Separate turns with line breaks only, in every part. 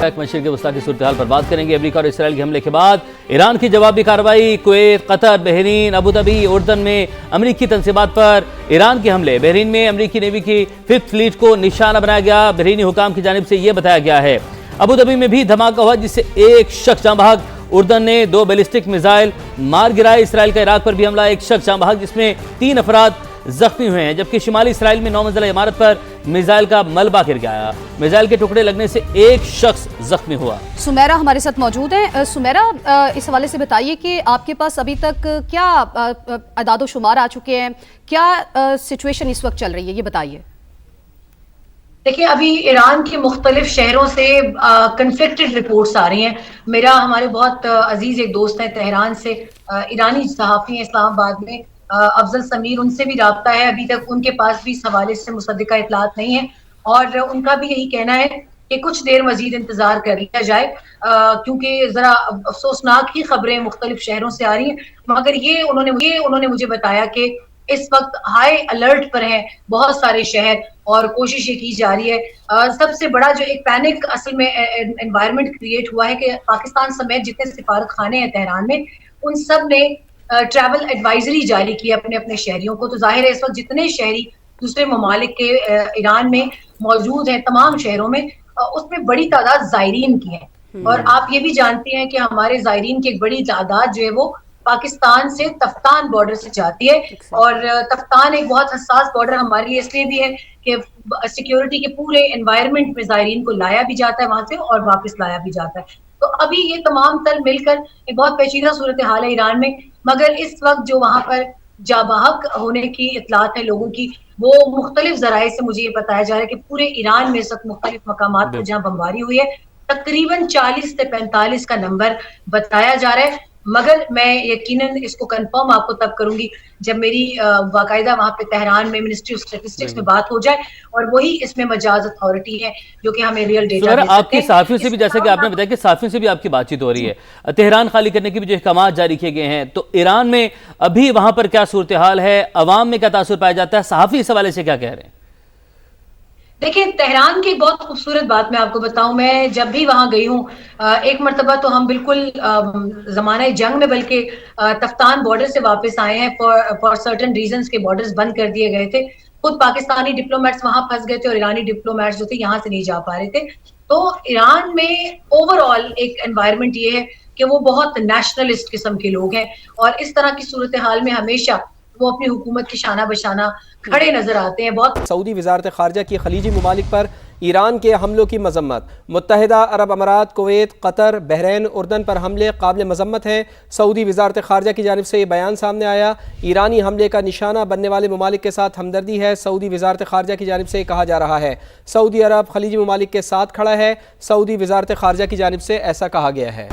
مشرق وسطی کی صورتحال پر بات کریں گے۔ امریکہ اور اسرائیل کے حملے کے بعد ایران کی جوابی کارروائی، کویت، قطر، بحرین، ابوظہبی، اردن میں امریکی تنصیبات پر ایران کے حملے۔ بحرین میں امریکی نیوی کی 5th فلیٹ کو نشانہ بنایا گیا، بحرینی حکام کی جانب سے یہ بتایا گیا ہے۔ ابوظہبی میں بھی دھماکہ ہوا جس سے ایک شخص جاں بحق، اردن نے 2 بیلسٹک میزائل مار گرائے۔ اسرائیل کا عراق پر بھی حملہ، ایک شخص جاں بحق جس میں 3 افراد زخمی ہوئے ہیں، جبکہ شمالی اسرائیل میں 9 منزلہ عمارت پر میزائل کا ملبہ گر گیا، میزائل کے ٹکڑے لگنے سے ایک شخص زخمی ہوا۔
سمیرہ ہمارے ساتھ موجود ہیں۔ سمیرہ، اس حوالے سے بتائیے کہ آپ کے پاس ابھی تک کیا اعداد و شمار آ چکے ہیں، کیا سچویشن اس وقت چل رہی ہے، یہ بتائیے۔
دیکھیں، ابھی ایران کے مختلف شہروں سے کنفلکٹڈ رپورٹس آ رہی ہیں۔ میرا ہمارے بہت عزیز ایک دوست ہے تہران سے، ایرانی صحافی ہیں اسلام آباد میں، افضل سمیر، ان سے بھی رابطہ ہے۔ ابھی تک ان کے پاس بھی اس حوالے سے مصدقہ اطلاعات نہیں ہیں، اور ان کا بھی یہی کہنا ہے کہ کچھ دیر مزید انتظار کر لیا جائے، کیونکہ ذرا افسوسناک ہی خبریں مختلف شہروں سے آ رہی ہیں۔ مگر یہ انہوں نے مجھے بتایا کہ اس وقت ہائی الرٹ پر ہیں بہت سارے شہر، اور کوشش یہ کی جا رہی ہے۔ سب سے بڑا جو ایک پینک اصل میں انوائرمنٹ کریٹ ہوا ہے کہ پاکستان سمیت جتنے سفارت خانے ہیں تہران میں، ان سب نے ٹریول ایڈوائزری جاری کی اپنے اپنے شہریوں کو۔ تو ظاہر ہے اس وقت جتنے شہری دوسرے ممالک کے ایران میں موجود ہیں تمام شہروں میں، اس میں بڑی تعداد زائرین کی ہے، اور آپ یہ بھی جانتے ہیں کہ ہمارے زائرین کی ایک بڑی تعداد جو ہے وہ پاکستان سے تفتان بارڈر سے جاتی ہے، اور تفتان ایک بہت حساس بارڈر ہمارے لیے اس لیے بھی ہے کہ سیکیورٹی کے پورے انوائرمنٹ میں زائرین کو لایا بھی جاتا ہے وہاں سے اور واپس لایا بھی جاتا ہے۔ تو ابھی یہ تمام تر مل کر ایک بہت پیچیدہ صورتحال ہے ایران میں، مگر اس وقت جو وہاں پر جاں بحق ہونے کی اطلاعات ہیں لوگوں کی، وہ مختلف ذرائع سے مجھے یہ بتایا جا رہا ہے کہ پورے ایران میں اس وقت مختلف مقامات پر جہاں بمباری ہوئی ہے تقریباً 40 سے 45 کا نمبر بتایا جا رہا ہے، مگر میں یقیناً اس کو کنفرم آپ کو تب کروں گی جب میری باقاعدہ وہاں پہ تہران میں منسٹری آف اسٹیٹسٹکس میں بات ہو جائے، اور وہی اس میں مجاز اتھارٹی ہے جو کہ ہمیں ریئل ڈیٹا دے سکتے ہیں۔
آپ کی صحافیوں سے بھی، جیسا کہ آپ نے بتایا کہ صحافیوں سے بھی آپ کی بات چیت ہو رہی ہے، تہران خالی کرنے کے بھی جو احکامات جاری کیے گئے ہیں، تو ایران میں ابھی وہاں پر کیا صورتحال ہے، عوام میں کیا تاثر پایا جاتا ہے، صحافی اس حوالے سے کیا کہہ رہے ہیں؟
دیکھیں، تہران کی ایک بہت خوبصورت بات میں آپ کو بتاؤں، میں جب بھی وہاں گئی ہوں، ایک مرتبہ تو ہم بالکل زمانہ جنگ میں بلکہ تفتان بارڈر سے واپس آئے ہیں فار سرٹن ریزنز کے بارڈرز بند کر دیے گئے تھے، خود پاکستانی ڈپلومیٹس وہاں پھنس گئے تھے اور ایرانی ڈپلومیٹس جو تھے یہاں سے نہیں جا پا رہے تھے۔ تو ایران میں اوور آل ایک انوائرمنٹ یہ ہے کہ وہ بہت نیشنلسٹ قسم کے لوگ ہیں، اور اس طرح کی صورتحال میں ہمیشہ وہ اپنی حکومت کی شانہ بشانہ کھڑے نظر آتے ہیں۔ بہت
سعودی وزارت خارجہ کی خلیجی ممالک پر ایران کے حملوں کی مذمت۔ متحدہ عرب امارات، کویت، قطر، بحرین، اردن پر حملے قابل مذمت ہیں۔ سعودی وزارت خارجہ کی جانب سے یہ بیان سامنے آیا، ایرانی حملے کا نشانہ بننے والے ممالک کے ساتھ ہمدردی ہے۔ سعودی وزارت خارجہ کی جانب سے کہا جا رہا ہے سعودی عرب خلیجی ممالک کے ساتھ کھڑا ہے۔ سعودی وزارت خارجہ کی جانب سے ایسا کہا گیا ہے۔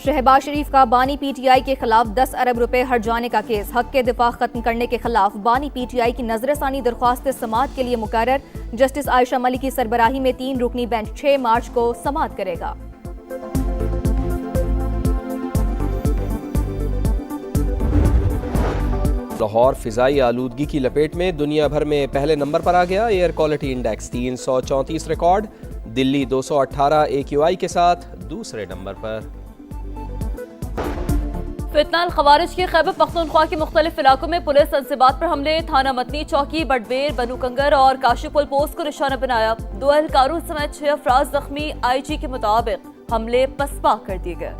شہباز شریف کا بانی پی ٹی آئی کے خلاف 10 ارب روپے ہٹ جانے کا کیس، حق کے دفاع ختم کرنے کے خلاف بانی پی ٹی آئی کی نظر ثانی درخواست سماعت کے لیے مقرر۔ جسٹس عائشہ ملک کی سربراہی میں 3 رکنی بینچ 6 مارچ کو سماعت کرے گا۔
لاہور فضائی آلودگی کی لپیٹ میں دنیا بھر میں پہلے نمبر پر آ گیا۔ ایئر کوالٹی انڈیکس 334 ریکارڈ، دلی 218 AQI کے ساتھ دوسرے نمبر پر۔
فتنہ الخوارج کے خیبر پختونخوا کے مختلف علاقوں میں پولیس تنصیبات پر حملے، تھانہ متنی، چوکی، بٹبیر، بنو کنگر اور کاشی پل پوسٹ کو نشانہ بنایا۔ 2 اہلکاروں سمیت 6 افراد زخمی۔ IG کے مطابق حملے پسپا کر دیے گئے۔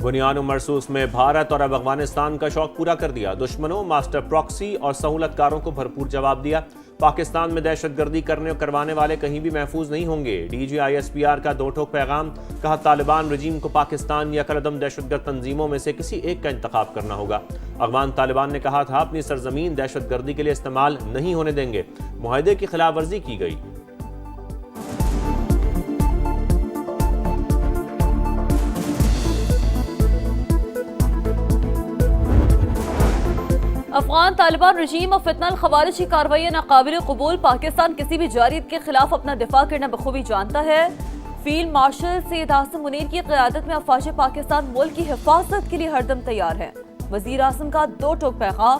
بنیان و مرصوص میں بھارت اور اب افغانستان کا شوق پورا کر دیا، دشمنوں، ماسٹر پراکسی اور سہولت کاروں کو بھرپور جواب دیا۔ پاکستان میں دہشت گردی کرنے اور کروانے والے کہیں بھی محفوظ نہیں ہوں گے، DG ISPR کا 2 ٹوک پیغام، کہا طالبان رجیم کو پاکستان یا کالعدم دہشت گرد تنظیموں میں سے کسی ایک کا انتخاب کرنا ہوگا۔ افغان طالبان نے کہا تھا اپنی سرزمین دہشت گردی کے لیے استعمال نہیں ہونے دیں گے، معاہدے کی خلاف ورزی کی گئی۔
افغان طالبان رجیم اور فتنہ الخوارج کی کارروائیاں ناقابل قبول، پاکستان کسی بھی جارحیت کے خلاف اپنا دفاع کرنا بخوبی جانتا ہے۔ فیلڈ مارشل سید عاصم منیر کی قیادت میں افواج پاکستان ملک کی حفاظت کے لیے ہر دم تیار ہے۔ وزیر اعظم کا 2 ٹوک پیغام،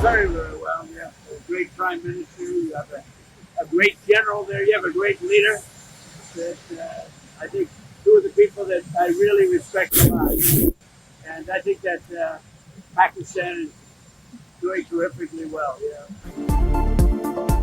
Very, very well. You have a great prime minister. You have a great general there. You have a great leader. That I think two of the people that I really respect a lot. And I think that Pakistan is doing terrifically well. Yeah.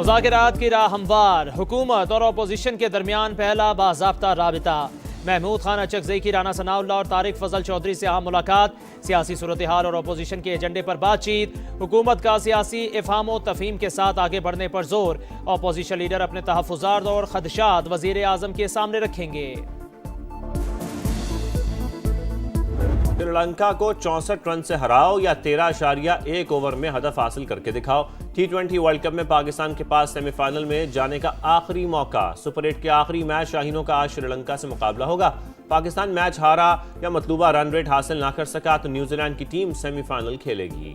مذاکرات کی راہ ہموار، حکومت اور opposition کے درمیان پہلا باضابطہ رابطہ۔ محمود خان اچکزئی کی رانا ثناء اللہ اور طارق فضل چودھری سے عام ملاقات، سیاسی صورتحال اور اپوزیشن کے ایجنڈے پر بات چیت، حکومت کا سیاسی افہام و تفہیم کے ساتھ آگے بڑھنے پر زور، اپوزیشن لیڈر اپنے تحفظات اور خدشات وزیر اعظم کے سامنے رکھیں گے۔
سری لنکا کو 64 رن سے ہراؤ یا 13.1 اوور میں ہدف حاصل کر کے دکھاؤ۔ T20 ورلڈ کپ میں پاکستان کے پاس سیمی فائنل میں جانے کا آخری موقع۔ سپر 8 کے آخری میچ شاہینوں کا آج سری لنکا سے مقابلہ ہوگا۔ پاکستان میچ ہارا یا مطلوبہ رن ریٹ حاصل نہ کر سکا تو نیوزی لینڈ کی ٹیم سیمی فائنل کھیلے گی۔